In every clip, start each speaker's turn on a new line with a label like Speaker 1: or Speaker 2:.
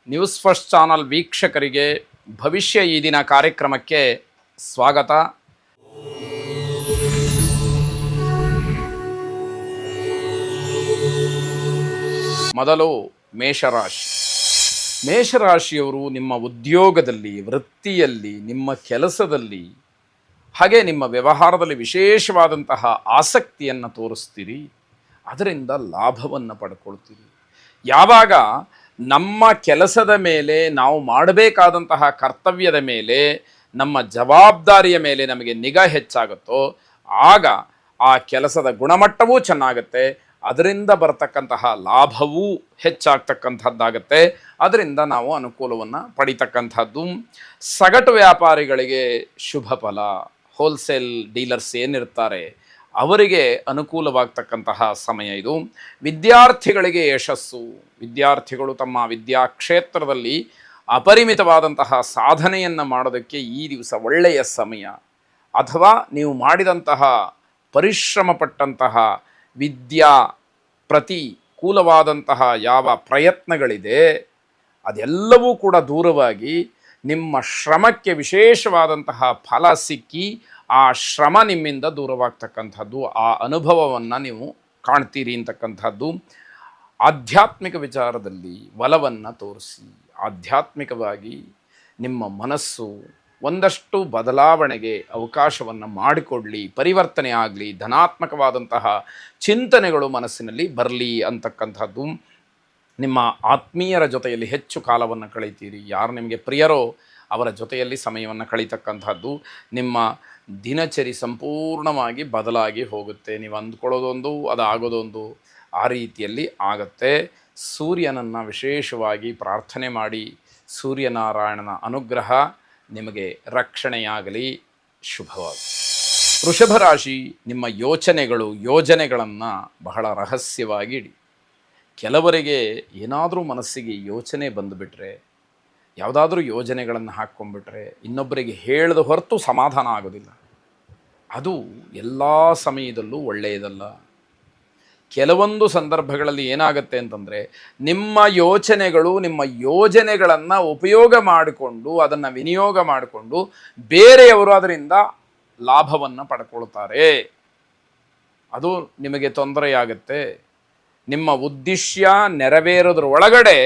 Speaker 1: News first channel ವೀಕ್ಷಕರಿಗೆ ಭವಿಷ್ಯ ಈ ದಿನ ಕಾರ್ಯಕ್ರಮಕ್ಕೆ ಸ್ವಾಗತ. ಮೊದಲು ಮೇಷರಾಶಿ. ಮೇಷರಾಶಿಯವರು ನಿಮ್ಮ ಉದ್ಯೋಗದಲ್ಲಿ, ವೃತ್ತಿಯಲ್ಲಿ, ನಿಮ್ಮ ಕೆಲಸದಲ್ಲಿ, ಹಾಗೆ ನಿಮ್ಮ ವ್ಯವಹಾರದಲ್ಲಿ ವಿಶೇಷವಾದಂತಹ ಆಸಕ್ತಿಯನ್ನು ತೋರಿಸ್ತೀರಿ. ಅದರಿಂದ ಲಾಭವನ್ನು ಪಡ್ಕೊಳ್ತೀರಿ. ಯಾವಾಗ ನಮ್ಮ ಕೆಲಸದ ಮೇಲೆ, ನಾವು ಮಾಡಬೇಕಾದಂತಹ ಕರ್ತವ್ಯದ ಮೇಲೆ, ನಮ್ಮ ಜವಾಬ್ದಾರಿಯ ಮೇಲೆ ನಮಗೆ ನಿಗಾ ಹೆಚ್ಚಾಗುತ್ತೋ ಆಗ ಆ ಕೆಲಸದ ಗುಣಮಟ್ಟವೂ ಚೆನ್ನಾಗುತ್ತೆ, ಅದರಿಂದ ಬರತಕ್ಕಂತಹ ಲಾಭವೂ ಹೆಚ್ಚಾಗ್ತಕ್ಕಂಥದ್ದಾಗತ್ತೆ. ಅದರಿಂದ ನಾವು ಅನುಕೂಲವನ್ನು ಪಡಿತಕ್ಕಂಥದ್ದು. ಸಗಟು ವ್ಯಾಪಾರಿಗಳಿಗೆ ಶುಭ ಫಲ. ಹೋಲ್ಸೇಲ್ ಡೀಲರ್ಸ್ ಏನಿರ್ತಾರೆ ಅವರಿಗೆ ಅನುಕೂಲವಾಗ್ತಕ್ಕಂತಹ ಸಮಯ ಇದು. ವಿದ್ಯಾರ್ಥಿಗಳಿಗೆ ಯಶಸ್ಸು. ವಿದ್ಯಾರ್ಥಿಗಳು ತಮ್ಮ ವಿದ್ಯಾಕ್ಷೇತ್ರದಲ್ಲಿ ಅಪರಿಮಿತವಾದಂತಹ ಸಾಧನೆಯನ್ನು ಮಾಡೋದಕ್ಕೆ ಈ ದಿವಸ ಒಳ್ಳೆಯ ಸಮಯ. ಅಥವಾ ನೀವು ಮಾಡಿದಂತಹ ಪರಿಶ್ರಮಪಟ್ಟಂತಹ ವಿದ್ಯಾ ಪ್ರತಿಕೂಲವಾದಂತಹ ಯಾವ ಪ್ರಯತ್ನಗಳಿದೆ ಅದೆಲ್ಲವೂ ಕೂಡ ದೂರವಾಗಿ ನಿಮ್ಮ ಶ್ರಮಕ್ಕೆ ವಿಶೇಷವಾದಂತಹ ಫಲ ಸಿಕ್ಕಿ ಆ ಶ್ರಮ ನಿಮ್ಮಿಂದ ದೂರವಾಗ್ತಕ್ಕಂಥದ್ದು, ಆ ಅನುಭವವನ್ನು ನೀವು ಕಾಣ್ತೀರಿ ಅಂತಕ್ಕಂಥದ್ದು. ಆಧ್ಯಾತ್ಮಿಕ ವಿಚಾರದಲ್ಲಿ ಒಲವನ್ನು ತೋರಿಸಿ, ಆಧ್ಯಾತ್ಮಿಕವಾಗಿ ನಿಮ್ಮ ಮನಸ್ಸು ಒಂದಷ್ಟು ಬದಲಾವಣೆಗೆ ಅವಕಾಶವನ್ನು ಮಾಡಿಕೊಡಲಿ, ಪರಿವರ್ತನೆ ಆಗಲಿ, ಧನಾತ್ಮಕವಾದಂತಹ ಚಿಂತನೆಗಳು ಮನಸ್ಸಿನಲ್ಲಿ ಬರಲಿ ಅಂತಕ್ಕಂಥದ್ದು. ನಿಮ್ಮ ಆತ್ಮೀಯರ ಜೊತೆಯಲ್ಲಿ ಹೆಚ್ಚು ಕಾಲವನ್ನು ಕಳೀತೀರಿ. ಯಾರು ನಿಮಗೆ ಪ್ರಿಯರೋ ಅವರ ಜೊತೆಯಲ್ಲಿ ಸಮಯವನ್ನು ಕಳೀತಕ್ಕಂಥದ್ದು. ನಿಮ್ಮ ದಿನಚರಿ ಸಂಪೂರ್ಣವಾಗಿ ಬದಲಾಗಿ ಹೋಗುತ್ತೆ. ನೀವು ಅಂದ್ಕೊಳ್ಳೋದೊಂದು, ಅದು ಆಗೋದೊಂದು, ಆ ರೀತಿಯಲ್ಲಿ ಆಗತ್ತೆ. ಸೂರ್ಯನನ್ನು ವಿಶೇಷವಾಗಿ ಪ್ರಾರ್ಥನೆ ಮಾಡಿ, ಸೂರ್ಯನಾರಾಯಣನ ಅನುಗ್ರಹ ನಿಮಗೆ ರಕ್ಷಣೆಯಾಗಲಿ. ಶುಭವಾಗಿ. ವೃಷಭ ರಾಶಿ. ನಿಮ್ಮ ಯೋಜನೆಗಳನ್ನು ಬಹಳ ರಹಸ್ಯವಾಗಿ ಇಡಿ. ಕೆಲವರಿಗೆ ಏನಾದರೂ ಮನಸ್ಸಿಗೆ ಯೋಚನೆ ಬಂದುಬಿಟ್ರೆ, ಯಾವುದಾದ್ರೂ ಯೋಜನೆಗಳನ್ನು ಹಾಕ್ಕೊಂಡ್ಬಿಟ್ರೆ ಇನ್ನೊಬ್ಬರಿಗೆ ಹೇಳದ ಹೊರತು ಸಮಾಧಾನ ಆಗೋದಿಲ್ಲ. ಅದು ಎಲ್ಲ ಸಮಯದಲ್ಲೂ ಒಳ್ಳೆಯದಲ್ಲ. ಕೆಲವೊಂದು ಸಂದರ್ಭಗಳಲ್ಲಿ ಏನಾಗುತ್ತೆ ಅಂತಂದರೆ, ನಿಮ್ಮ ಯೋಜನೆಗಳನ್ನು ಉಪಯೋಗ ಮಾಡಿಕೊಂಡು, ಅದನ್ನು ವಿನಿಯೋಗ ಮಾಡಿಕೊಂಡು ಬೇರೆಯವರು ಅದರಿಂದ ಲಾಭವನ್ನು ಪಡ್ಕೊಳ್ತಾರೆ. ಅದು ನಿಮಗೆ ತೊಂದರೆಯಾಗುತ್ತೆ. ನಿಮ್ಮ ಉದ್ದೇಶ ನೆರವೇರೋದ್ರ ಒಳಗಡೆ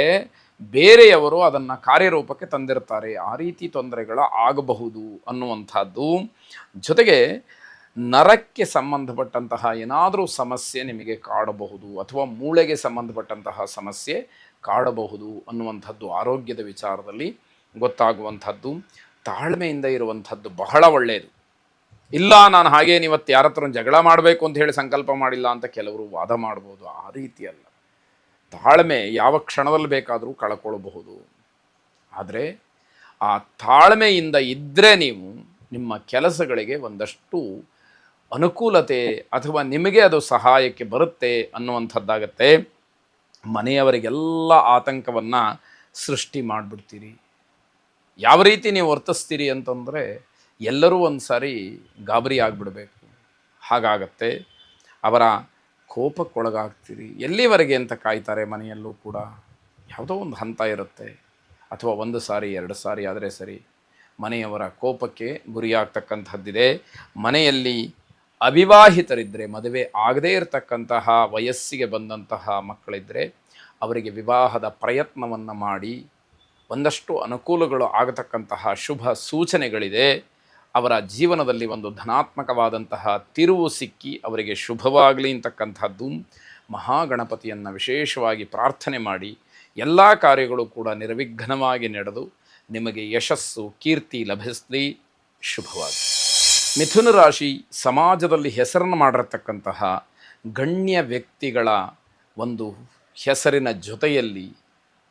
Speaker 1: ಬೇರೆಯವರು ಅದನ್ನು ಕಾರ್ಯರೂಪಕ್ಕೆ ತಂದಿರ್ತಾರೆ. ಆ ರೀತಿ ತೊಂದರೆಗಳು ಆಗಬಹುದು ಅನ್ನುವಂಥದ್ದು. ಜೊತೆಗೆ ನರಕ್ಕೆ ಸಂಬಂಧಪಟ್ಟಂತಹ ಏನಾದರೂ ಸಮಸ್ಯೆ ನಿಮಗೆ ಕಾಡಬಹುದು, ಅಥವಾ ಮೂಳೆಗೆ ಸಂಬಂಧಪಟ್ಟಂತಹ ಸಮಸ್ಯೆ ಕಾಡಬಹುದು ಅನ್ನುವಂಥದ್ದು ಆರೋಗ್ಯದ ವಿಚಾರದಲ್ಲಿ ಗೊತ್ತಾಗುವಂಥದ್ದು. ತಾಳ್ಮೆಯಿಂದ ಇರುವಂಥದ್ದು ಬಹಳ ಒಳ್ಳೆಯದು. ಇಲ್ಲ, ನಾನು ಹಾಗೇನು ಇವತ್ತು ಯಾರ ಹತ್ರ ಜಗಳ ಮಾಡಬೇಕು ಅಂತ ಹೇಳಿ ಸಂಕಲ್ಪ ಮಾಡಿಲ್ಲ ಅಂತ ಕೆಲವರು ವಾದ ಮಾಡ್ಬೋದು. ಆ ರೀತಿಯಲ್ಲ. ತಾಳ್ಮೆ ಯಾವ ಕ್ಷಣದಲ್ಲಿ ಬೇಕಾದರೂ ಕಳ್ಕೊಳ್ಬಹುದು. ಆದರೆ ಆ ತಾಳ್ಮೆಯಿಂದ ಇದ್ದರೆ ನೀವು ನಿಮ್ಮ ಕೆಲಸಗಳಿಗೆ ಒಂದಷ್ಟು ಅನುಕೂಲತೆ, ಅಥವಾ ನಿಮಗೆ ಅದು ಸಹಾಯಕ್ಕೆ ಬರುತ್ತೆ ಅನ್ನುವಂಥದ್ದಾಗತ್ತೆ. ಮನೆಯವರಿಗೆಲ್ಲ ಆತಂಕವನ್ನು ಸೃಷ್ಟಿ ಮಾಡಿಬಿಡ್ತೀರಿ. ಯಾವ ರೀತಿ ನೀವು ವರ್ತಿಸ್ತೀರಿ ಅಂತಂದರೆ, ಎಲ್ಲರೂ ಒಂದು ಸಾರಿ ಗಾಬರಿ ಆಗಿಬಿಡಬೇಕು, ಹಾಗಾಗತ್ತೆ. ಅವರ ಕೋಪಕ್ಕೊಳಗಾಗ್ತೀರಿ. ಎಲ್ಲಿವರೆಗೆ ಅಂತ ಕಾಯ್ತಾರೆ. ಮನೆಯಲ್ಲೂ ಕೂಡ ಯಾವುದೋ ಒಂದು ಹಂತ ಇರುತ್ತೆ, ಅಥವಾ ಒಂದು ಸಾರಿ 2 ಸಾರಿ ಆದರೆ ಸರಿ, ಮನೆಯವರ ಕೋಪಕ್ಕೆ ಗುರಿಯಾಗ್ತಕ್ಕಂಥದ್ದಿದೆ. ಮನೆಯಲ್ಲಿ ಅವಿವಾಹಿತರಿದ್ದರೆ, ಮದುವೆ ಆಗದೇ ಇರತಕ್ಕಂತಹ ವಯಸ್ಸಿಗೆ ಬಂದಂತಹ ಮಕ್ಕಳಿದ್ದರೆ ಅವರಿಗೆ ವಿವಾಹದ ಪ್ರಯತ್ನವನ್ನು ಮಾಡಿ ಒಂದಷ್ಟು ಅನುಕೂಲಗಳು ಆಗತಕ್ಕಂತಹ ಶುಭ ಸೂಚನೆಗಳಿದೆ. ಅವರ ಜೀವನದಲ್ಲಿ ಒಂದು ಧನಾತ್ಮಕವಾದಂತಹ ತಿರುವು ಸಿಕ್ಕಿ ಅವರಿಗೆ ಶುಭವಾಗಲಿ ಅಂತಕ್ಕಂಥದ್ದು. ಮಹಾಗಣಪತಿಯನ್ನು ವಿಶೇಷವಾಗಿ ಪ್ರಾರ್ಥನೆ ಮಾಡಿ ಎಲ್ಲ ಕಾರ್ಯಗಳು ಕೂಡ ನಿರ್ವಿಘ್ನವಾಗಿ ನಡೆದು ನಿಮಗೆ ಯಶಸ್ಸು, ಕೀರ್ತಿ ಲಭಿಸಲಿ. ಶುಭವಾಗಿ. ಮಿಥುನ ರಾಶಿ. ಸಮಾಜದಲ್ಲಿ ಹೆಸರನ್ನು ಮಾಡಿರತಕ್ಕಂತಹ ಗಣ್ಯ ವ್ಯಕ್ತಿಗಳ ಒಂದು ಹೆಸರಿನ ಜೊತೆಯಲ್ಲಿ,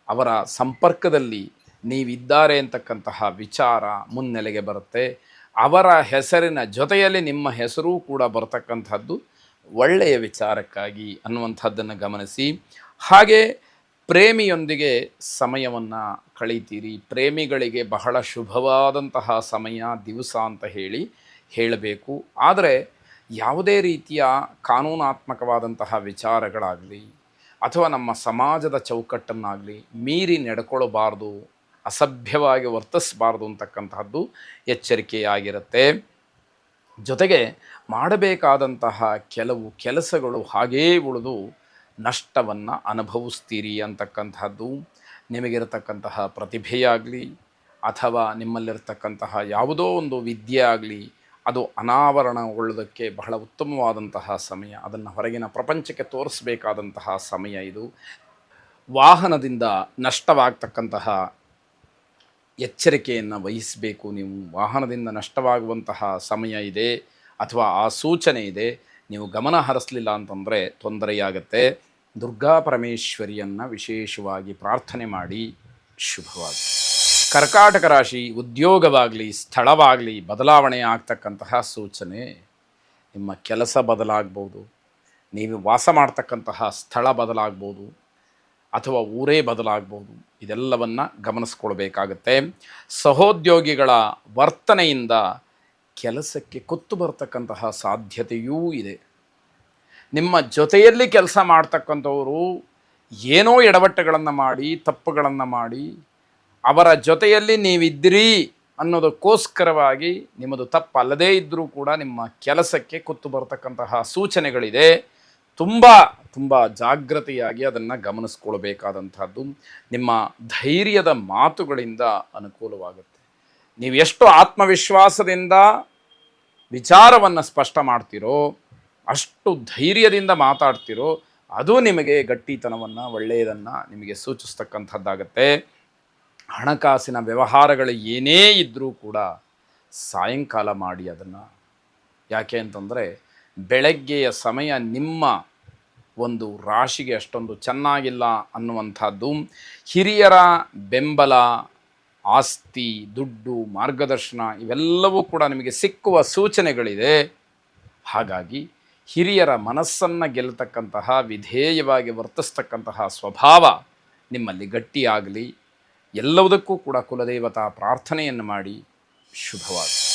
Speaker 1: ಅವರ ಸಂಪರ್ಕದಲ್ಲಿ ನೀವಿದ್ದಾರೆ ಅಂತಕ್ಕಂತಹ ವಿಚಾರ ಮುನ್ನೆಲೆಗೆ ಬರುತ್ತೆ. ಅವರ ಹೆಸರಿನ ಜೊತೆಯಲ್ಲಿ ನಿಮ್ಮ ಹೆಸರೂ ಕೂಡ ಬರತಕ್ಕಂಥದ್ದು ಒಳ್ಳೆಯ ವಿಚಾರಕ್ಕಾಗಿ ಅನ್ನುವಂಥದ್ದನ್ನು ಗಮನಿಸಿ. ಹಾಗೆ ಪ್ರೇಮಿಯೊಂದಿಗೆ ಸಮಯವನ್ನು ಕಳೀತೀರಿ. ಪ್ರೇಮಿಗಳಿಗೆ ಬಹಳ ಶುಭವಾದಂತಹ ಸಮಯ, ದಿವಸ ಅಂತ ಹೇಳಬೇಕು. ಆದರೆ ಯಾವುದೇ ರೀತಿಯ ಕಾನೂನಾತ್ಮಕವಾದಂತಹ ವಿಚಾರಗಳಾಗಲಿ, ಅಥವಾ ನಮ್ಮ ಸಮಾಜದ ಚೌಕಟ್ಟನ್ನಾಗಲಿ ಮೀರಿ ನಡ್ಕೊಳ್ಳಬಾರ್ದು, ಅಸಭ್ಯವಾಗಿ ವರ್ತಿಸಬಾರ್ದು ಅಂತಕ್ಕಂತಹದ್ದು ಎಚ್ಚರಿಕೆಯಾಗಿರುತ್ತೆ. ಜೊತೆಗೆ ಮಾಡಬೇಕಾದಂತಹ ಕೆಲವು ಕೆಲಸಗಳು ಹಾಗೇ ಉಳಿದು ನಷ್ಟವನ್ನು ಅನುಭವಿಸ್ತೀರಿ ಅಂತಕ್ಕಂತಹದ್ದು. ನಿಮಗಿರತಕ್ಕಂತಹ ಪ್ರತಿಭೆಯಾಗಲಿ ಅಥವಾ ನಿಮ್ಮಲ್ಲಿರ್ತಕ್ಕಂತಹ ಯಾವುದೋ ಒಂದು ವಿದ್ಯೆ ಆಗಲಿ ಅದು ಅನಾವರಣಗೊಳ್ಳೋದಕ್ಕೆ ಬಹಳ ಉತ್ತಮವಾದಂತಹ ಸಮಯ. ಅದನ್ನು ಹೊರಗಿನ ಪ್ರಪಂಚಕ್ಕೆ ತೋರಿಸಬೇಕಾದಂತಹ ಸಮಯ ಇದು. ವಾಹನದಿಂದ ನಷ್ಟವಾಗ್ತಕ್ಕಂತಹ ಎಚ್ಚರಿಕೆಯನ್ನು ವಹಿಸಬೇಕು. ನೀವು ವಾಹನದಿಂದ ನಷ್ಟವಾಗುವಂತಹ ಸಮಯ ಇದೆ ಅಥವಾ ಆ ಸೂಚನೆ ಇದೆ, ನೀವು ಗಮನ ಹರಿಸಲಿಲ್ಲ ಅಂತಂದರೆ ತೊಂದರೆಯಾಗತ್ತೆ. ದುರ್ಗಾ ಪರಮೇಶ್ವರಿಯನ್ನು ವಿಶೇಷವಾಗಿ ಪ್ರಾರ್ಥನೆ ಮಾಡಿ. ಶುಭವಾಗಿ. ಕರ್ಕಾಟಕ ರಾಶಿ, ಉದ್ಯೋಗವಾಗಲಿ ಸ್ಥಳವಾಗಲಿ ಬದಲಾವಣೆ ಆಗ್ತಕ್ಕಂತಹ ಸೂಚನೆ. ನಿಮ್ಮ ಕೆಲಸ ಬದಲಾಗ್ಬೋದು, ನೀವು ವಾಸ ಮಾಡ್ತಕ್ಕಂತಹ ಸ್ಥಳ ಬದಲಾಗ್ಬೋದು ಅಥವಾ ಊರೇ ಬದಲಾಗ್ಬೋದು. ಇದೆಲ್ಲವನ್ನು ಗಮನಿಸ್ಕೊಳ್ಬೇಕಾಗತ್ತೆ. ಸಹೋದ್ಯೋಗಿಗಳ ವರ್ತನೆಯಿಂದ ಕೆಲಸಕ್ಕೆ ಕುತ್ತು ಬರ್ತಕ್ಕಂತಹ ಸಾಧ್ಯತೆಯೂ ಇದೆ. ನಿಮ್ಮ ಜೊತೆಯಲ್ಲಿ ಕೆಲಸ ಮಾಡ್ತಕ್ಕಂಥವರು ಏನೋ ಎಡವಟ್ಟುಗಳನ್ನು ಮಾಡಿ, ತಪ್ಪುಗಳನ್ನು ಮಾಡಿ, ಅವರ ಜೊತೆಯಲ್ಲಿ ನೀವಿದ್ದೀರಿ ಅನ್ನೋದಕ್ಕೋಸ್ಕರವಾಗಿ ನಿಮ್ಮದು ತಪ್ಪಲ್ಲದೇ ಇದ್ದರೂ ಕೂಡ ನಿಮ್ಮ ಕೆಲಸಕ್ಕೆ ಕುತ್ತು ಬರ್ತಕ್ಕಂತಹ ಸೂಚನೆಗಳಿದೆ. ತುಂಬ ಜಾಗ್ರತೆಯಾಗಿ ಅದನ್ನು ಗಮನಿಸ್ಕೊಳ್ಬೇಕಾದಂಥದ್ದು. ನಿಮ್ಮ ಧೈರ್ಯದ ಮಾತುಗಳಿಂದ ಅನುಕೂಲವಾಗುತ್ತೆ. ನೀವು ಎಷ್ಟು ಆತ್ಮವಿಶ್ವಾಸದಿಂದ ವಿಚಾರವನ್ನು ಸ್ಪಷ್ಟ ಮಾಡ್ತೀರೋ, ಅಷ್ಟು ಧೈರ್ಯದಿಂದ ಮಾತಾಡ್ತಿರೋ, ಅದು ನಿಮಗೆ ಗಟ್ಟಿತನವನ್ನು, ಒಳ್ಳೆಯದನ್ನು ನಿಮಗೆ ಸೂಚಿಸ್ತಕ್ಕಂಥದ್ದಾಗತ್ತೆ. ಹಣಕಾಸಿನ ವ್ಯವಹಾರಗಳು ಏನೇ ಇದ್ದರೂ ಕೂಡ ಸಾಯಂಕಾಲ ಮಾಡಿ ಅದನ್ನು. ಯಾಕೆ ಅಂತಂದರೆ ಬೆಳಗ್ಗೆಯ ಸಮಯ ನಿಮ್ಮ ಒಂದು ರಾಶಿಗೆ ಅಷ್ಟೊಂದು ಚೆನ್ನಾಗಿಲ್ಲ ಅನ್ನುವಂಥದ್ದು. ಹಿರಿಯರ ಬೆಂಬಲ, ಆಸ್ತಿ, ದುಡ್ಡು, ಮಾರ್ಗದರ್ಶನ ಇವೆಲ್ಲವೂ ಕೂಡ ನಿಮಗೆ ಸಿಕ್ಕುವ ಸೂಚನೆಗಳಿದೆ. ಹಾಗಾಗಿ ಹಿರಿಯರ ಮನಸ್ಸನ್ನು ಗೆಲ್ಲತಕ್ಕಂತಹ, ವಿಧೇಯವಾಗಿ ವರ್ತಿಸ್ತಕ್ಕಂತಹ ಸ್ವಭಾವ ನಿಮ್ಮಲ್ಲಿ ಗಟ್ಟಿಯಾಗಲಿ. ಎಲ್ಲವುದಕ್ಕೂ ಕೂಡ ಕುಲದೇವತಾ ಪ್ರಾರ್ಥನೆಯನ್ನು ಮಾಡಿ. ಶುಭವಾಗಲಿ.